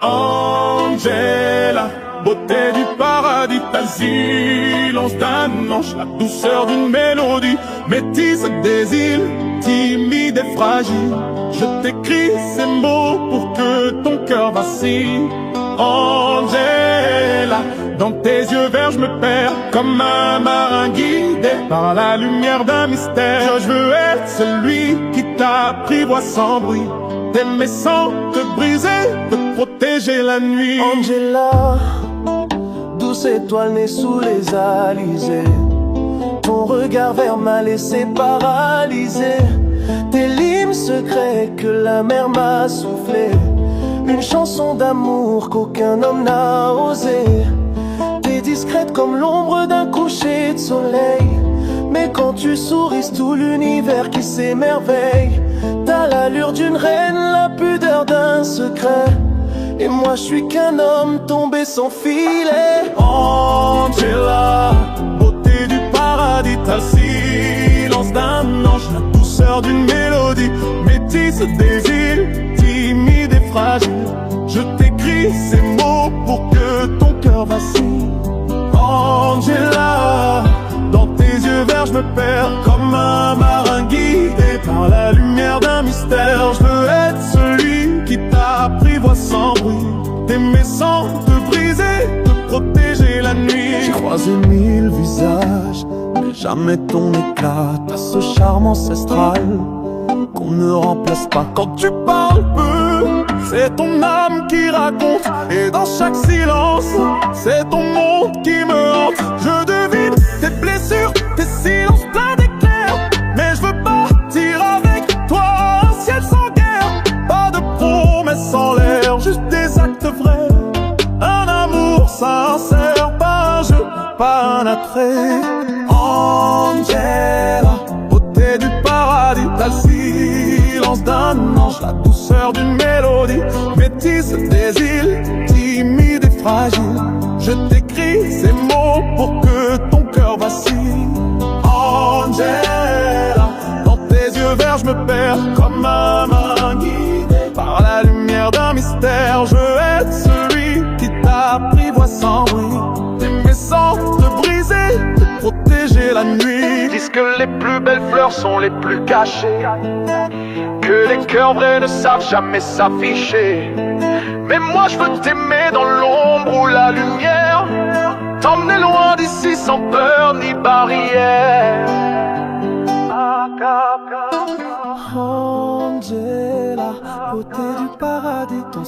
Angela, beauté du paradis, ta silence d'un ange, la douceur d'une mélodie, métisse des îles, timide et fragile. Je t'écris ces mots pour que ton cœur vacille. Angela, dans tes yeux verts je me perds comme un marin guidé par la lumière d'un mystère. Je veux être celui qui t'apprivoise sans bruit, t'aimer sans te briser, te protéger la nuit. Angela, douce étoile née sous les alizés, ton regard vert m'a laissé paralysé. T'es l'hymne secret que la mer m'a soufflé, une chanson d'amour qu'aucun homme n'a osé. T'es discrète comme l'ombre d'un coucher de soleil, mais quand tu souris c'est tout l'univers qui s'émerveille. T'as l'allure d'une reine, la pudeur d'un secret, et moi je suis qu'un homme tombé sans filet. Angela, beauté du paradis, t'as le silence d'un ange, la douceur d'une mélodie, métisse des îles, timide et fragile. Je t'écris ces mots pour que ton cœur vacille. Angela, dans tes yeux verts je me perds comme un marin guidé par la lumière d'un mystère. Je veux être celui qui t'apprivoise sans bruit, t'aimer sans te briser, te protéger la nuit. J'ai croisé 1000 visages, mais jamais ton éclat. T'as ce charme ancestral qu'on ne remplace pas. Quand tu parles peu, c'est ton âme qui raconte, et dans chaque silence, c'est ton monde qui me hante. Je devine tes blessures, tes silences pleins d'éclairs, mais je veux partir avec toi, un ciel sans guerre. Pas de promesses en l'air, juste des actes vrais, un amour sincère, pas un jeu, pas un attrait. Angela, beauté du paradis, t'as le silence d'un ange, la douceur d'une mélodie, métisse des îles, timide et fragile. Je t'écris ces mots pour que ton cœur vacille. Angela, dans tes yeux verts je me perds comme un marin guidé par la lumière d'un mystère. Je veux être celui qui t'apprivoise sans bruit, t'aimer sans te briser, te protéger la nuit. Ils disent que les plus belles fleurs sont les plus cachées, que les cœurs vrais ne savent jamais s'afficher. Mais moi je veux t'aimer dans l'ombre ou la lumière, t'emmener loin d'ici sans peur ni barrière. Angela, beauté du paradis, ton